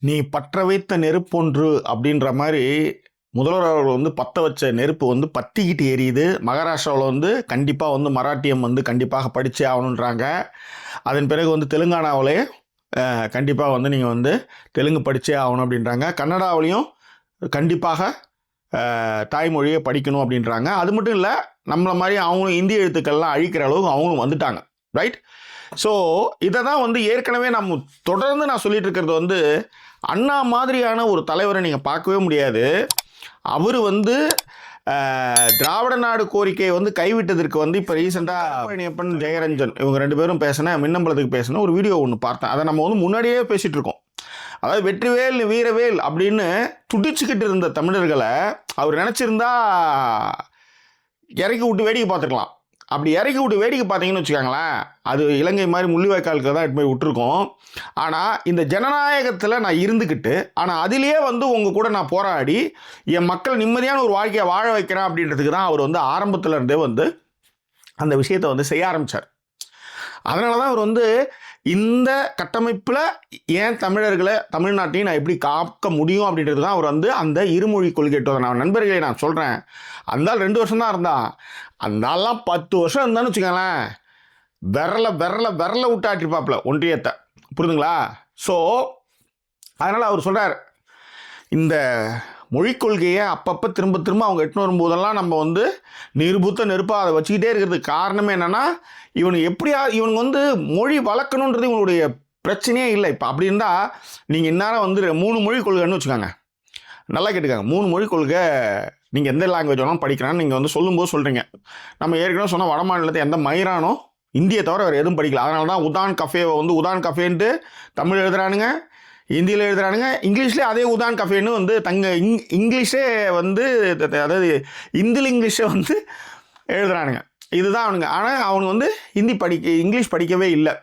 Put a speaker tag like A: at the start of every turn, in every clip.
A: நீ பற்ற வைத்த நெருப்பொன்று அப்படின்ற மாதிரி முதல்வர் அவர்கள் வந்து பற்ற வச்ச நெருப்பு வந்து பற்றிக்கிட்டு எரியுது. மகாராஷ்டிராவில் வந்து கண்டிப்பாக வந்து மராட்டியம் வந்து கண்டிப்பாக படித்தே ஆகணுன்றாங்க. அதன் பிறகு வந்து தெலுங்கானாவிலே கண்டிப்பாக வந்து நீங்கள் வந்து தெலுங்கு படித்தே ஆகணும் அப்படின்றாங்க. கன்னடாவிலையும் கண்டிப்பாக தாய்மொழியை படிக்கணும் அப்படின்றாங்க. அது மட்டும் இல்லை, நம்மளை மாதிரி அவங்களும் இந்திய எழுத்துக்கள்லாம் அழிக்கிற அளவுக்கு அவங்களும் வந்துட்டாங்க. ரைட். ஸோ இதை தான் வந்து ஏற்கனவே நம்ம தொடர்ந்து நான் சொல்லிட்டு இருக்கிறது வந்து, அண்ணா மாதிரியான ஒரு தலைவரை நீங்கள் பார்க்கவே முடியாது. அவர் வந்து திராவிட நாடு கோரிக்கையை வந்து கைவிட்டதற்கு வந்து இப்போ ரீசெண்டாக பழனியப்பன் ஜெயரஞ்சன் இவங்க 2 பேரும் பேசின மின்னம்பலத்துக்கு பேசின ஒரு வீடியோ ஒன்று பார்த்தேன். அதை நம்ம வந்து முன்னாடியே பேசிகிட்டு இருக்கோம். அதாவது வெற்றிவேல் வீரவேல் அப்படின்னு துடிச்சுக்கிட்டு இருந்த தமிழர்களை அவர் நினச்சிருந்தா இறக்கி விட்டு வேடிக்கை பார்த்துக்கலாம். அப்படி இறக்கி விட்டு வேடிக்கை பார்த்தீங்கன்னு வச்சுக்கோங்களேன், அது இலங்கை மாதிரி முள்ளிவாய்க்காலுக்கு தான் எடுத்து போய் விட்டுருக்கோம். ஆனால் இந்த ஜனநாயகத்தில் நான் இருந்துக்கிட்டு, ஆனால் அதிலேயே வந்து உங்கள் கூட நான் போராடி என் மக்கள் நிம்மதியான ஒரு வாழ்க்கையை வாழ வைக்கிறேன் அப்படின்றதுக்கு தான் அவர் வந்து ஆரம்பத்தில் இருந்தே வந்து அந்த விஷயத்தை வந்து செய்ய ஆரம்பித்தார். அதனால தான் அவர் வந்து இந்த கட்டமைப்பில் ஏன் தமிழர்களை தமிழ்நாட்டையும் நான் எப்படி காக்க முடியும் அப்படின்றது தான் அவர் வந்து அந்த இருமொழி கொள்கைட்டு நான் நண்பர்களை நான் சொல்கிறேன். அந்த 2 வருஷம் தான் இருந்தான். அந்தாலாம் 10 வருஷம் இருந்தான்னு வச்சுக்கோங்களேன், விரல விட்டாட்டிருப்பாப்புல ஒன்றியத்தை. புரியுதுங்களா? ஸோ அதனால் அவர் சொல்கிறார், இந்த மொழிக் கொள்கையை அப்பப்போ திரும்ப அவங்க எட்டுன்னு வரும்போதெல்லாம் நம்ம வந்து நிருபுத்த நெருப்பாக அதை வச்சுக்கிட்டே இருக்கிறதுக்கு காரணமே என்னென்னா, இவனுக்கு வந்து மொழி வளர்க்கணுன்றது இவனுடைய பிரச்சனையே இல்லை. இப்போ அப்படி இருந்தால் நீங்கள் இந்நேரம் வந்து 3 மொழி கொள்கைன்னு வச்சுக்கோங்க. நல்லா கேட்டுக்காங்க, 3 மொழி கொள்கை நீங்கள் எந்த லாங்குவேஜ் வேணாலும் படிக்கிறான்னு நீங்கள் வந்து சொல்லும்போது சொல்கிறீங்க. நம்ம ஏற்கனவே சொன்னால் வட மாநிலத்தை எந்த மயிரானோ இந்தியை தவிர வேறு எதுவும் படிக்கல. அதனால தான் உதான் கஃபேவை வந்து உதான் கஃபேன்ட்டு தமிழ் எழுதுறானுங்க, ஹிந்தியில் எழுதுறானுங்க, இங்கிலீஷ்லேயே அதே உதான் கஃபேன்னு வந்து இங்கிலீஷே வந்து அதாவது இங்கிலீஷை வந்து எழுதுறானுங்க. இதுதான் அவனுங்க. ஆனால் அவனுக்கு வந்து இங்கிலீஷ் படிக்கவே இல்லை.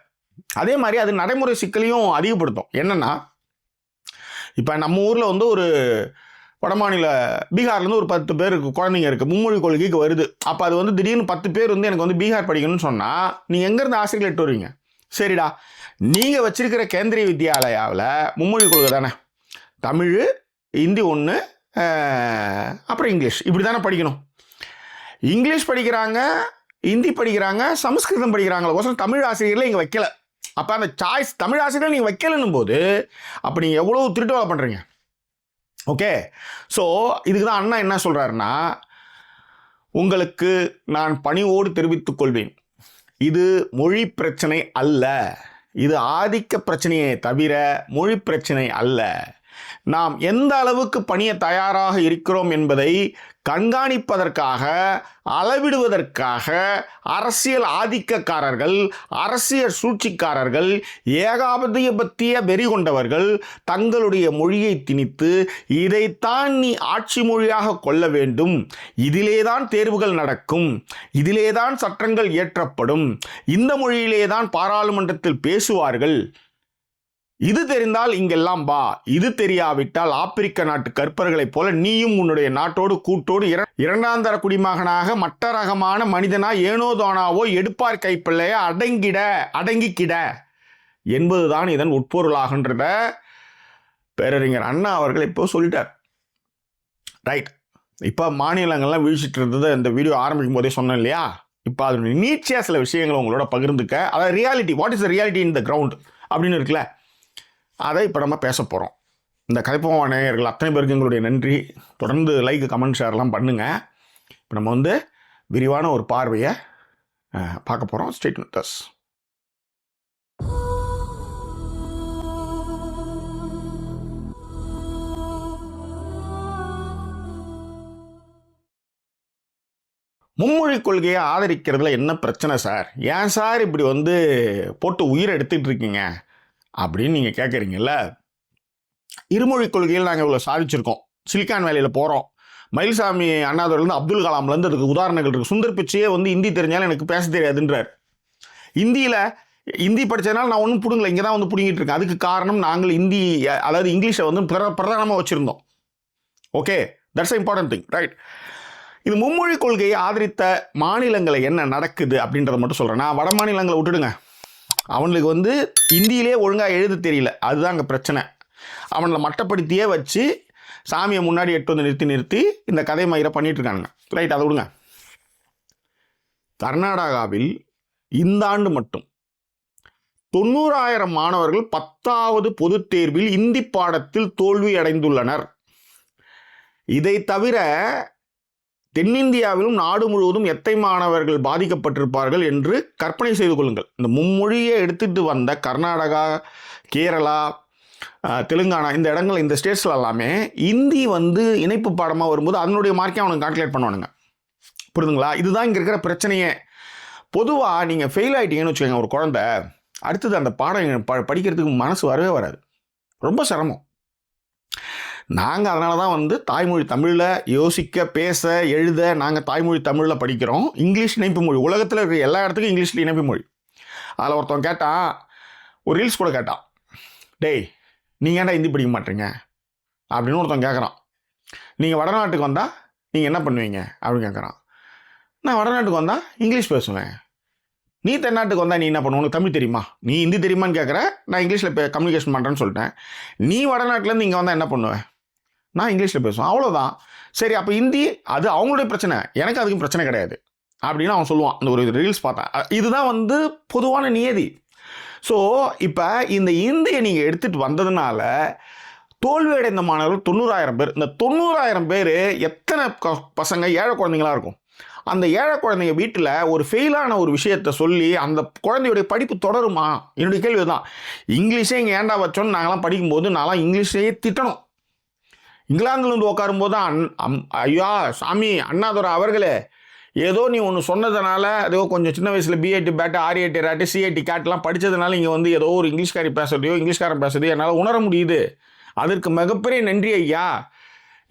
A: அதே மாதிரி அது நடைமுறை சிக்கலையும் அதிகப்படுத்தும். என்னென்னா, இப்போ நம்ம ஊரில் வந்து ஒரு வடமாநில பீகார்லேருந்து ஒரு 10 பேர் குழந்தைங்க இருக்குது, மும்மொழி கொள்கைக்கு வருது. அப்போ அது வந்து திடீர்னு 10 பேர் வந்து எனக்கு வந்து பீகார் படிக்கணும்னு சொன்னால் நீங்கள் எங்கேருந்து ஆசிரியர்கள் எட்டு வருவீங்க? சரிடா, நீங்கள் வச்சிருக்கிற கேந்திரிய வித்யாலயாவில் மும்மொழி கொள்கை தானே, தமிழ் ஹிந்தி ஒன்று அப்புறம் இங்கிலீஷ் இப்படி தானே படிக்கணும். இங்கிலீஷ் படிக்கிறாங்க, ஹிந்தி படிக்கிறாங்க, சமஸ்கிருதம் படிக்கிறாங்களோசம் தமிழ் ஆசிரியர்களை இங்கே வைக்கல. அப்போ அந்த சாய்ஸ் தமிழ் ஆசிரியர்கள் நீங்கள் வைக்கலன்னும் போது அப்போ நீங்கள் எவ்வளோ திருட்டு வேலை பண்ணுறீங்க? ஓகே. ஸோ இதுக்கு தான் அண்ணா என்ன சொல்கிறாருன்னா, உங்களுக்கு நான் பணிவோடு தெரிவித்துக் கொள்வேன், இது மொழி பிரச்சனை அல்ல, இது ஆதிக்க பிரச்சனையே தவிர மொழி பிரச்சனை அல்ல. நாம் எந்த அளவுக்கு பணிய தயாராக இருக்கிறோம் என்பதை கண்காணிப்பதற்காக, அளவிடுவதற்காக அரசியல் ஆதிக்கக்காரர்கள், அரசியல் சூழ்ச்சிக்காரர்கள், ஏகாதிபத்திய வெறி கொண்டவர்கள் தங்களுடைய மொழியை திணித்து இதைத்தான் நீ ஆட்சி மொழியாக கொள்ள வேண்டும், இதிலேதான் தேர்வுகள் நடக்கும், இதிலேதான் சட்டங்கள் இயற்றப்படும், இந்த மொழியிலேதான் பாராளுமன்றத்தில் பேசுவார்கள், இது தெரிந்தால் இங்கெல்லாம் வா, இது தெரியாவிட்டால் ஆப்பிரிக்க நாட்டு கற்பர்களைப் போல நீயும் உன்னுடைய நாட்டோடு கூட்டோடு இரண்டாந்தர குடிமகனாக மற்ற ரகமான மனிதனா ஏனோதோனாவோ எடுப்பார் கைப்பிள்ளைய அடங்கிக்கிட என்பதுதான் இதன் உட்பொருளாகின்றத பேரறிஞர் அண்ணா அவர்கள் இப்போ சொல்லிட்டார். ரைட். இப்போ மாநிலங்கள்லாம் வீழ்ச்சிட்டு இருந்தது இந்த வீடியோ ஆரம்பிக்கும் போதே சொன்னேன் இல்லையா? இப்போ அதனுடைய நீட்சியாக சில விஷயங்களை உங்களோட பகிர்ந்துக்க, அதாவது reality, what is the reality in the ground அப்படின்னு இருக்குல்ல, அதை இப்போ நம்ம பேச போகிறோம். இந்த கதைப்போமா நேயர்கள் அத்தனை பேருக்கு எங்களுடைய நன்றி. தொடர்ந்து லைக், கமெண்ட், ஷேர்லாம் பண்ணுங்கள். இப்போ நம்ம வந்து விரிவான ஒரு பார்வையை பார்க்க போகிறோம். Stay with us. மும்மொழி கொள்கையை ஆதரிக்கிறதுல என்ன பிரச்சனை சார்? ஏன் சார் இப்படி வந்து போட்டு உயிரை எடுத்துகிட்டு இருக்கீங்க அப்படின்னு நீங்கள் கேட்குறீங்கல்ல. இருமொழி கொள்கையில் நாங்கள் இவ்வளோ சாதிச்சிருக்கோம். சிலிக்கான் வேலையில் போகிறோம். மயில்சாமி அண்ணாதுரையிலேருந்து அப்துல் கலாம்லேருந்து அதுக்கு உதாரணங்கள் இருக்குது. சுந்தர் பிச்சையே வந்து ஹிந்தி தெரிஞ்சாலும் எனக்கு பேச தெரியாதுன்றார். ஹிந்தி படித்ததுனால நான் ஒன்றும் பிடுங்கல, இங்கே தான் வந்து பிடுங்கிட்டு இருக்கேன். அதுக்கு காரணம் நாங்கள் அதாவது இங்கிலீஷை வந்து பிரதானமாக வச்சுருந்தோம். Okay, that's important thing. Right. இது மும்மொழி கொள்கையை ஆதரித்த மாநிலங்களை என்ன நடக்குது அப்படின்றத மட்டும் சொல்கிறேன். நான் வட மாநிலங்களை விட்டுடுங்க, அவனுக்கு வந்து இந்தியிலே ஒழுங்காக எழுத தெரியல, அதுதான் அங்கே பிரச்சனை. அவனை மட்டப்படுத்தியே வச்சு சாமியை முன்னாடி எட்டு வந்து நிறுத்தி இந்த கதை மயிரை பண்ணிட்டு இருக்கானுங்க. ரைட், அதை விடுங்க. கர்நாடகாவில் இந்த ஆண்டு மட்டும் 90,000 மாணவர்கள் 10வது பொதுத் தேர்வில் இந்தி பாடத்தில் தோல்வி அடைந்துள்ளனர். இதை தவிர தென்னிந்தியாவிலும் நாடு முழுவதும் எத்தனை மாணவர்கள் பாதிக்கப்பட்டிருப்பார்கள் என்று கற்பனை செய்து கொள்ளுங்கள். இந்த மும்மொழியை எடுத்துட்டு வந்த கர்நாடகா, கேரளா, தெலுங்கானா, இந்த இடங்கள், இந்த ஸ்டேட்ஸில் எல்லாமே இந்தி வந்து இணைப்பு பாடமாக வரும்போது அதனுடைய மார்க்கே அவனுக்கு கால்குலேட் பண்ணுவானுங்க. புரியுதுங்களா? இதுதான் இங்கே இருக்கிற பிரச்சனையே. பொதுவாக நீங்கள் ஃபெயில் ஆகிட்டீங்கன்னு வச்சுக்கோங்க, ஒரு குழந்தை அடுத்தது அந்த பாடம் படிக்கிறதுக்கு மனசு வரவே வராது, ரொம்ப சிரமம். நாங்கள் அதனால தான் வந்து தாய்மொழி தமிழில் யோசிக்க, பேச, எழுத நாங்கள் தாய்மொழி தமிழில் படிக்கிறோம். இங்கிலீஷ் இணைப்பு மொழி, உலகத்தில் இருக்கிற எல்லா இடத்துக்கும் இங்கிலீஷில் இணைப்பு மொழி. அதில் ஒருத்தன் கேட்டான், ஒரு ரீல்ஸ் கூட கேட்டான், டேய் நீங்கள் ஏன்டா ஹிந்தி படிக்க மாட்டீங்க அப்படின்னு ஒருத்தன் கேட்குறான். நீங்கள் வடநாட்டுக்கு வந்தால் நீங்கள் என்ன பண்ணுவீங்க அப்படின்னு கேட்குறான். நான் வடநாட்டுக்கு வந்தால் இங்கிலீஷ் பேசுவேன். நீ தென்னாட்டுக்கு வந்தால் நீ என்ன பண்ணுவோம், உனக்கு தமிழ் தெரியுமா, நீ ஹிந்தி தெரியுமான்னு கேட்குற. நான் இங்கிலீஷில் கம்யூனிகேஷன் பண்ணுறேன்னு சொல்லிட்டேன். நீ வடநாட்டிலேருந்து இங்கே வந்தால் என்ன பண்ணுவேன், நான் இங்கிலீஷில் பேசுவேன், அவ்வளோதான். சரி, அப்போ ஹிந்தி அது அவங்களுடைய பிரச்சனை, எனக்கு அதுக்கும் பிரச்சனை கிடையாது அப்படின்னு அவன் சொல்லுவான். அந்த ஒரு ரீல்ஸ் பார்த்தேன். இதுதான் வந்து பொதுவான நியதி. ஸோ இப்போ இந்த இந்தியை நீங்கள் எடுத்துகிட்டு வந்ததுனால தோல்வி அடைந்த மாணவர்கள் 90,000 பேர். இந்த 90,000 பேர் எத்தனை பசங்க ஏழை குழந்தைங்களாக இருக்கும். அந்த ஏழை குழந்தைங்க வீட்டில் ஒரு ஃபெயிலான ஒரு விஷயத்தை சொல்லி அந்த குழந்தையுடைய படிப்பு தொடருமா? என்னுடைய கேள்வி தான். இங்கிலீஷே இங்கே ஏண்டா வச்சோன்னு நாங்களாம் படிக்கும்போது நான்லாம் இங்கிலீஷையே திட்டணும். இங்கிலாந்துல வந்து உட்காரும்போது தான் ஐயா சாமி அண்ணாதுரை அவர்களே, ஏதோ நீ ஒன்று சொன்னதுனால, ஏதோ கொஞ்சம் சின்ன வயசில் PIT bat, RIT rat, CIT கேட்லாம் படித்ததுனால இங்கே வந்து ஏதோ ஒரு இங்கிலீஷ்காரி பேசுகிறதையோ இங்கிலீஷ்காரன் பேசுறதையோ என்னால் உணர முடியுது, அதற்கு மிகப்பெரிய நன்றி ஐயா.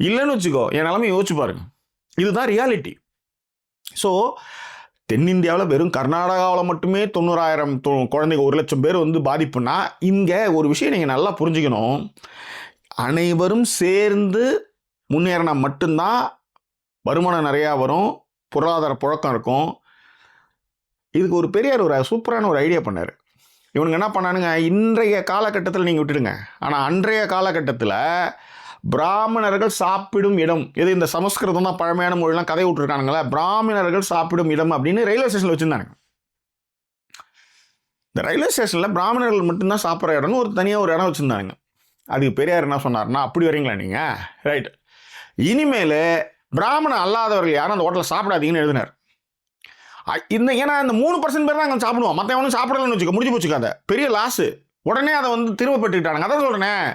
A: இல்லைன்னு வச்சுக்கோ, என் நிலைமை யோசிச்சு பாருங்க. இதுதான் ரியாலிட்டி. ஸோ தென்னிந்தியாவில் வெறும் கர்நாடகாவில் மட்டுமே 90,000 குழந்தைங்க, 1,00,000 பேர் வந்து பாதிப்புனா, இங்கே ஒரு விஷயம் நீங்கள் நல்லா புரிஞ்சுக்கணும். அனைவரும் சேர்ந்து முன்னேறினா மட்டும்தான் வருமானம் நிறையா வரும், பொருளாதார புழக்கம் இருக்கும். இதுக்கு ஒரு பெரியார் ஒரு சூப்பரான ஒரு ஐடியா பண்ணார். இவனுங்க என்ன பண்ணானுங்க, இன்றைய காலகட்டத்தில் நீங்கள் விட்டுடுங்க, ஆனால் அன்றைய காலகட்டத்தில் பிராமணர்கள் சாப்பிடும் இடம் எது, இந்த சமஸ்கிருதம் தான் பழமையான மொழிலாம் கதை விட்டுருக்கானுங்களே, பிராமணர்கள் சாப்பிடும் இடம் அப்படின்னு ரயில்வே ஸ்டேஷனில் வச்சுருந்தானுங்க. இந்த ரயில்வே ஸ்டேஷனில் பிராமணர்கள் மட்டும்தான் சாப்பிட்ற இடம்னு ஒரு தனியாக ஒரு இடம் வச்சுருந்தாங்க. அதுக்கு பெரியார் என்ன சொன்னார்னா, அப்படி வரீங்களா நீங்கள், ரைட், இனிமேல் பிராமணன் அல்லாதவர்கள் யாரும் அந்த ஹோட்டலில் சாப்பிடாதீங்கன்னு எழுதினார். ஏன்னா இந்த 3% பேர் தான் அங்கே சாப்பிடுவோம், மற்ற எவனும் சாப்பிடலன்னு வச்சுக்க, முடிஞ்சு போச்சுக்காத, பெரிய லாஸு. உடனே அதை வந்து திரும்ப பெற்றுக்கிட்டானுங்க. அதான் சொல்கிறேன்,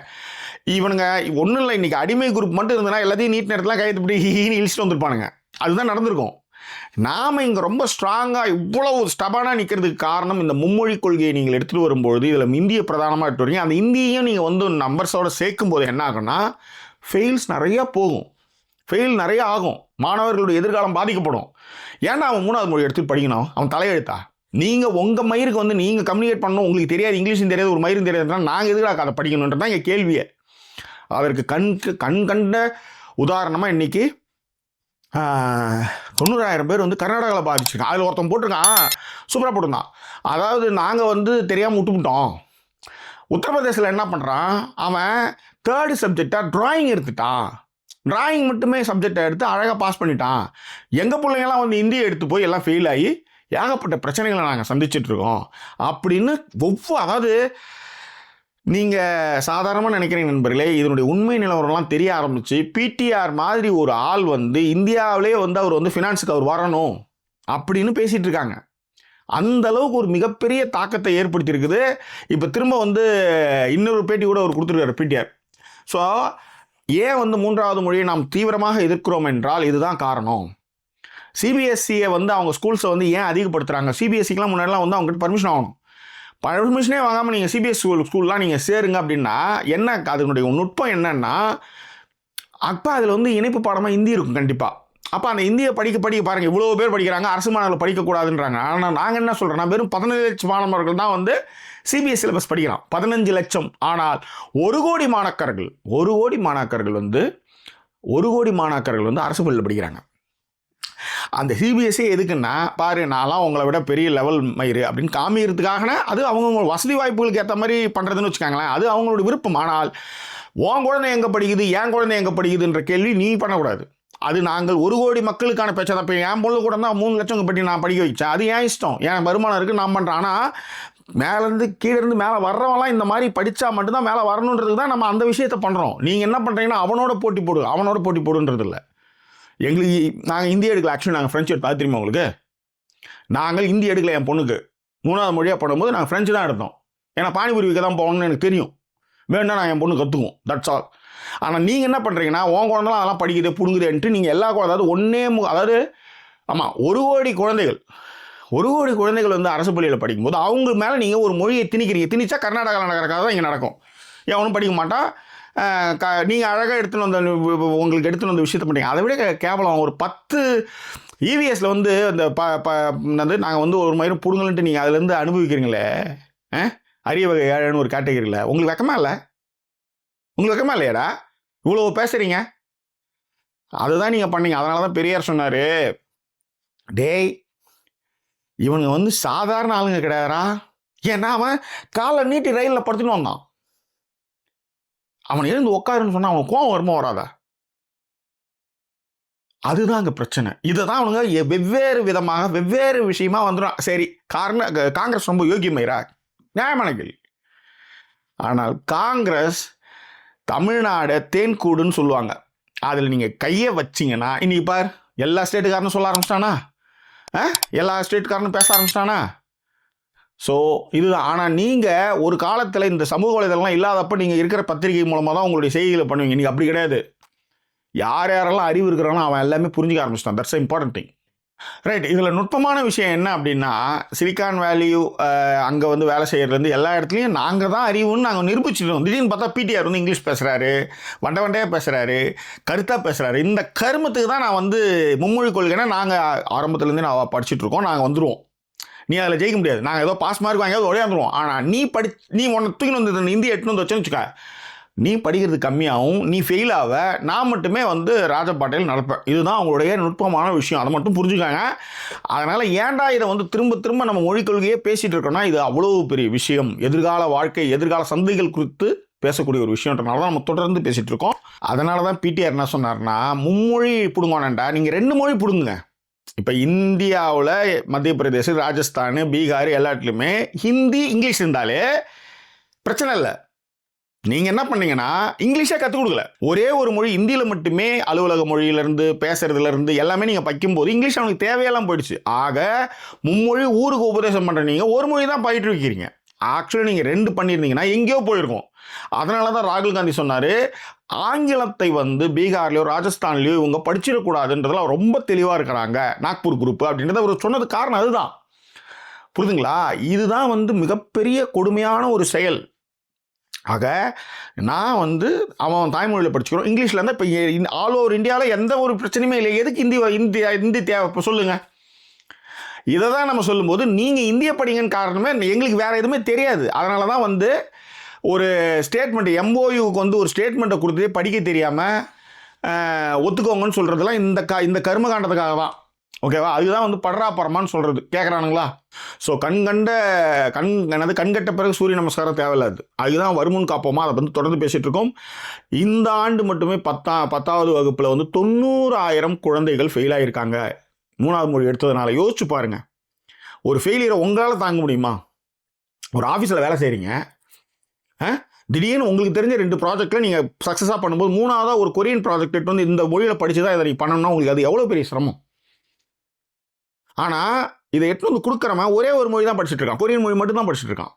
A: இவனுங்க ஒன்றும் இல்லை, இன்றைக்கி அடிமை குரூப் மட்டும் இருந்ததுன்னா எல்லாத்தையும் நீட் நேரத்தில் கையெழுத்து இப்படி ஹீன்னு இழிச்சிட்டு வந்துருப்பானுங்க. அதுதான் நடந்திருக்கும். நாம் இங்கே ரொம்ப ஸ்ட்ராங்காக இவ்வளவு ஸ்டபானாக நிற்கிறதுக்கு காரணம் இந்த மும்மொழி கொள்கையை நீங்கள் எடுத்துகிட்டு வரும்பொழுது, இதில் இந்திய பிரதானமாக எடுத்து வரீங்க. அந்த இந்தியையும் நீங்கள் வந்து நம்பர்ஸோடு சேர்க்கும் போது என்ன ஆகும்னா, ஃபெயில்ஸ் நிறையா போகும், ஃபெயில் நிறைய ஆகும், மாணவர்களுடைய எதிர்காலம் பாதிக்கப்படும். ஏன்னா அவன் 3வது மொழி எடுத்துகிட்டு படிக்கணும், அவன் தலையெழுத்தா? நீங்கள் உங்கள் மயிருக்கு வந்து நீங்கள் கம்யூனிகேட் பண்ணணும், உங்களுக்கு தெரியாது, இங்கிலீஷும் தெரியாது, ஒரு மயிரும் தெரியாதுன்னா நாங்கள் எதுக்காக அதை படிக்கணுன்றது தான் எங்கள் கேள்வியே. அதற்கு கண் கண்ட உதாரணமாக இன்றைக்கி 90,000 பேர் வந்து கர்நாடகாவில் பாதிச்சிருக்கான். அதில் ஒருத்தன் போட்டிருக்கான், சூப்பராக போட்டிருந்தான். அதாவது நாங்கள் வந்து தெரியாமல் விட்டுவிட்டோம். உத்தரப்பிரதேசில் என்ன பண்ணுறான், அவன் 3rd சப்ஜெக்டாக ட்ராயிங் எடுத்துட்டான், ட்ராயிங் மட்டுமே சப்ஜெக்டை எடுத்து அழகாக பாஸ் பண்ணிட்டான். எங்கள் பிள்ளைங்கள்லாம் வந்து இந்தியை எடுத்து போய் எல்லாம் ஃபெயில் ஆகி ஏகப்பட்ட பிரச்சனைகளை நாங்கள் சந்திச்சிட்ருக்கோம் அப்படின்னு அதாவது நீங்கள் சாதாரணமாக நினைக்கிறீங்க நண்பர்களே, இதனுடைய உண்மை நிலவரம்லாம் தெரிய ஆரம்பித்து பிடிஆர் மாதிரி ஒரு ஆள் வந்து இந்தியாவிலே வந்து அவர் வந்து ஃபினான்ஸுக்கு அவர் வரணும் அப்படின்னு பேசிகிட்டு இருக்காங்க. அந்த அளவுக்கு ஒரு மிகப்பெரிய தாக்கத்தை ஏற்படுத்தியிருக்குது. இப்போ திரும்ப வந்து இன்னொரு பேட்டி கூட அவர் கொடுத்துருக்காரு பிடிஆர். ஸோ ஏன் வந்து 3வது மொழியை நாம் தீவிரமாக எதிர்க்கிறோம் என்றால் இதுதான் காரணம். சிபிஎஸ்சியை வந்து அவங்க ஸ்கூல்ஸை வந்து ஏன் அதிகப்படுத்துகிறாங்க, சிபிஎஸ்சிக்கெலாம் முன்னாடிலாம் வந்து அவங்ககிட்ட பர்மிஷன் ஆகணும், பர்மிஷனே வாங்காமல் நீங்கள் சிபிஎஸ்சி ஸ்கூல்லாம் நீங்கள் சேருங்க அப்படின்னா என்ன, அதனுடைய நுட்பம் என்னன்னா, அப்போ அதில் வந்து இணைப்பு பாடமாக ஹிந்தி இருக்கும் கண்டிப்பாக. அப்போ அந்த இந்தியை படிக்க பாருங்கள், இவ்வளோ பேர் படிக்கிறாங்க, அரசு மாணவர்கள் படிக்கக்கூடாதுன்றாங்க. ஆனால் நாங்கள் என்ன சொல்கிறோன்னா, வெறும் 15 லட்சம் மாணவர்கள் தான் வந்து சிபிஎஸ் சிலபஸ் படிக்கலாம், 15 லட்சம். ஆனால் 1 கோடி மாணாக்கர்கள், 1 கோடி மாணாக்கர்கள் வந்து அரசு பள்ளியில் படிக்கிறாங்க. அந்த சிபிஎஸ்சி எதுக்குன்னா பாரு நான்லாம் உங்களை விட பெரிய லெவல் மயிறு அப்படின்னு காமிக்கிறதுக்காக அது அவங்க வசதி வாய்ப்புகளுக்கு ஏற்ற மாதிரி பண்ணுறதுன்னு வச்சுக்காங்களேன். அது அவங்களோட விருப்பம். ஆனால் உன் குழந்தை எங்கே படிக்குது, என் குழந்தை எங்கே படிக்குதுன்ற கேள்வி நீ பண்ணக்கூடாது. அது நாங்கள் 1 கோடி மக்களுக்கான பேச்சை தான். இப்போ என் பொண்ணு கூட தான் 3 லட்சம் பற்றி நான் படிக்க வச்சேன். அது ஏன் இஷ்டம், என் வருமானம் இருக்குது, நான் பண்ணுறேன். ஆனால் மேலேருந்து கீழேருந்து மேலே வர்றவங்களாம் இந்த மாதிரி படித்தா மட்டும்தான் மேலே வரணுன்றதுக்கு தான் நம்ம அந்த விஷயத்தை பண்ணுறோம். நீங்கள் என்ன பண்ணுறீங்கன்னா அவனோட போட்டி போடுன்றது இல்லை. எங்களுக்கு நாங்கள் ஹிந்தி எடுக்கல, ஆக்சுவலி நாங்கள் ஃப்ரெஞ்சு எடுத்து தெரியுமா உங்களுக்கு? நாங்கள் ஹிந்தி எடுக்கல. என் பொண்ணுக்கு 3வது மொழியாக பண்ணும்போது நாங்கள் ஃப்ரெஞ்சு தான் எடுத்தோம். ஏன்னா பானிபூரி வைக்க தான் போகணும்னு எனக்கு தெரியும். வேணுன்னா நான் என் பொண்ணு கற்றுக்குவோம், தட்ஸ் ஆல். ஆனால் நீங்கள் என்ன பண்ணுறீங்கன்னா உன் குழந்தைலாம் அதெல்லாம் படிக்குது புடுங்குதுன்ட்டு நீங்கள் எல்லா குழந்தை அதாவது ஆமாம் 1 கோடி குழந்தைகள் வந்து அரசு பள்ளியில் படிக்கும்போது அவங்க மேலே நீங்கள் ஒரு மொழியை திணிச்சா கர்நாடகாவில் நடக்கிறக்காக தான் இங்கே நடக்கும். எவனும் படிக்க மாட்டான். நீங்கள் அழகாக உங்களுக்கு எடுத்துன்னு வந்த விஷயத்தை பண்ணுறீங்க. அதை விட கேவலம் ஒரு 10 இவிஎஸில் வந்து அந்த நாங்கள் வந்து ஒரு மாதிரி புடுங்கலன்ட்டு நீங்கள் அதுலேருந்து அனுபவிக்கிறீங்களே, அரிய வகை ஏழைன்னு ஒரு கேட்டகரியில். உங்களுக்கு வெக்கமா இல்லையாடா? இவ்வளோ பேசுகிறீங்க. அதுதான் நீங்கள் பண்ணீங்க. அதனால தான் பெரியார் சொன்னார், டேய் இவனுங்க வந்து சாதாரண ஆளுங்க கிடையாதுரா. ஏன்னா அவன் காலை நீட்டி ரயிலில் படுத்துன்னு வந்தான். அவன் இருந்து உட்காருன்னு சொன்னால் அவனுக்கு கோவம் வருமா வராதா? அதுதான் அங்கே பிரச்சனை. இதை தான் அவனுங்க வெவ்வேறு விதமாக வெவ்வேறு விஷயமா வந்துடும். சரி, காங்கிரஸ் ரொம்ப யோகியமைரா, நியாயமான கேள்வி. ஆனால் காங்கிரஸ் தமிழ்நாடு தேன்கூடுன்னு சொல்லுவாங்க. அதில் நீங்கள் கையை வச்சிங்கன்னா இன்னைக்கு பார் எல்லா ஸ்டேட்டுக்காரனும் சொல்ல ஆரம்பிச்சிட்டானா, எல்லா ஸ்டேட்டுக்காரனும் பேச ஆரம்பிச்சிட்டானா. ஸோ இதுதான். ஆனால் நீங்கள் ஒரு காலத்தில் இந்த சமூக வலைதளம்லாம் இல்லாதப்போ நீங்கள் இருக்கிற பத்திரிகை மூலமாக தான் உங்களுடைய செய்திகளை பண்ணுவீங்க. நீங்கள் அப்படி கிடையாது. யாரெல்லாம் அறிவு இருக்கிறாங்களோ அவன் எல்லாமே புரிஞ்சுக்க ஆரம்பிச்சிட்டான். That's important thing, right. இதில் நுட்பமான விஷயம் என்ன அப்படின்னா, சிலிக்கான் வேல்யூ அங்கே வந்து வேலை செய்கிறதுலேருந்து எல்லா இடத்துலையும் நாங்கள் தான் அறிவுன்னு நாங்கள் நிரூபிச்சிட்டோம். திடீர்னு பார்த்தா பிடிஆர் வந்து இங்கிலீஷ் பேசுகிறாரு, வண்டையாக பேசுகிறாரு, கருத்தாக பேசுகிறாரு. இந்த கருமத்துக்கு தான் நான் வந்து மும்மொழி கொள்கைன்னா நாங்கள் ஆரம்பத்துலேருந்து நான் படிச்சுட்ருக்கோம். நாங்கள் வந்துடுவோம். நீ அதில் ஜெயிக்க முடியாது. நாங்கள் ஏதோ பாஸ் மார்க் வாங்கியாவது உடையாந்துருவோம். ஆனால் நீ உன்னை தூக்கின்னு வந்து இந்தியா எட்டுன்னு வந்து வச்சேன்னு வச்சுக்க, நீ படிக்கிறது கம்மியாகவும் நீ ஃபெயில் ஆக, நான் மட்டுமே வந்து ராஜபாட்டையில் நடப்பேன். இதுதான் அவங்களுடைய நுட்பமான விஷயம். அதை மட்டும் புரிஞ்சுக்காங்க. அதனால் ஏன்டா இதை வந்து திரும்ப நம்ம மொழிக் கொள்கையே பேசிகிட்டு இருக்கோம்னா இது அவ்வளோ பெரிய விஷயம். எதிர்கால வாழ்க்கை, எதிர்கால சந்தைகள் குறித்து பேசக்கூடிய ஒரு விஷயம்ன்றனால தான் நம்ம தொடர்ந்து பேசிகிட்டு இருக்கோம். அதனால தான் பிடிஆர் என்ன சொன்னார்னா, மும்மொழி பிடுங்கோனேன்டா, நீங்கள் 2 மொழி பிடுங்குங்க. இப்போ இந்தியாவில் மத்திய பிரதேசம், ராஜஸ்தான், பீகார் எல்லாத்துலேயுமே ஹிந்தி இங்கிலீஷ் இருந்தாலே பிரச்சனை இல்லை. நீங்கள் என்ன பண்ணீங்கன்னா இங்கிலீஷே கற்றுக் கொடுக்கல. ஒரே ஒரு மொழி இந்தியில் மட்டுமே அலுவலக மொழியிலேருந்து பேசுறதுலேருந்து எல்லாமே நீங்கள் வைக்கும்போது இங்கிலீஷ் அவனுக்கு தேவையெல்லாம் போயிடுச்சு. ஆக மும்மொழி ஊருக்கு உபதேசம் பண்ணுற நீங்கள் ஒரு மொழி தான் பயிற்று வைக்கிறீங்க. ஆக்சுவலி நீங்கள் 2 பண்ணியிருந்தீங்கன்னா எங்கேயோ போயிருக்கும். அதனால தான் ராகுல் காந்தி சொன்னார், ஆங்கிலத்தை வந்து பீகார்லையோ ராஜஸ்தான்லையோ இவங்க படிச்சிடக்கூடாதுன்றதுலாம் ரொம்ப தெளிவாக இருக்கிறாங்க நாக்பூர் குரூப் அப்படின்றத அவர் சொன்னது காரணம் அதுதான். புரியுதுங்களா? இதுதான் வந்து மிகப்பெரிய கொடுமையான ஒரு செயல். ஆக நான் வந்து அவன் தாய்மொழியில் படிச்சுக்கிறோம், இங்கிலீஷில் இருந்தால் இப்போ ஆல் ஓவர் இந்தியாவில் எந்த ஒரு பிரச்சனையுமே இல்லை. எதுக்கு ஹிந்தி தேவை இப்போ சொல்லுங்கள். இதை தான் நம்ம சொல்லும்போது நீங்கள் இந்திய படிங்கன்னு காரணமே எங்களுக்கு வேறு எதுவுமே தெரியாது. அதனால தான் வந்து ஒரு ஸ்டேட்மெண்ட் எம்ஓயுக்கு வந்து ஒரு ஸ்டேட்மெண்ட்டை கொடுத்து படிக்க தெரியாமல் ஒத்துக்கோங்கன்னு சொல்கிறதுலாம் இந்த கர்மகாண்டத்துக்காக தான். ஓகேவா? அதுதான் வந்து படுறா பரமான்னு சொல்கிறது. கேட்குறானுங்களா? ஸோ கண்கட்ட பிறகு சூரிய நமஸ்காரம் தேவையில்லாது. அதுதான் வருமுன் காப்போமா, அதை வந்து தொடர்ந்து பேசிகிட்டு இருக்கோம். இந்த ஆண்டு மட்டுமே 10வது வகுப்பில் வந்து 90,000 குழந்தைகள் ஃபெயில் ஆகியிருக்காங்க 3வது மொழி எடுத்ததுனால. யோசிச்சு பாருங்கள், ஒரு ஃபெயிலியரை உங்களால் தாங்க முடியுமா? ஒரு ஆஃபீஸில் வேலை செய்கிறீங்க, திடீர்னு உங்களுக்கு தெரிஞ்ச 2 ப்ராஜெக்டில் நீங்கள் சக்ஸஸாக பண்ணும்போது 3வதாக ஒரு கொரியன் ப்ராஜெக்ட் எடுத்து வந்து இந்த மொழியில் படித்து தான் இதை நீங்கள் பண்ணணும்னா உங்களுக்கு அது எவ்வளோ பெரிய சிரமம். ஆனால் இதை எடுத்து வந்து கொடுக்குறவன் ஒரே ஒரு மொழி தான் படிச்சுட்டு இருக்கான், கொரியன் மொழி மட்டும் தான் படிச்சுட்டு இருக்கான்.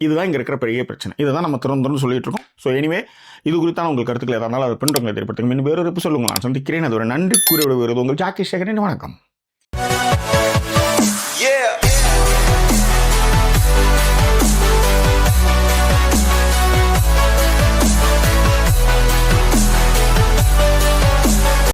A: இதுதான் இங்கே இருக்கிற பெரிய பிரச்சனை. இதை தான் நம்ம திறந்து சொல்லிட்டு இருக்கோம். ஸோ எனிவே, இது குறித்தான உங்களுக்கு கருத்துக்கள் எதனால அதை பின்தொடர்ந்து ஏற்படுத்துங்க. இன்னும் வேறு சொல்லுங்கள். நான் சந்திக்கிறேன். அது ஒரு நன்றி கூறி விடுவது உங்கள் ஜாக்கி சேகரன். வணக்கம்.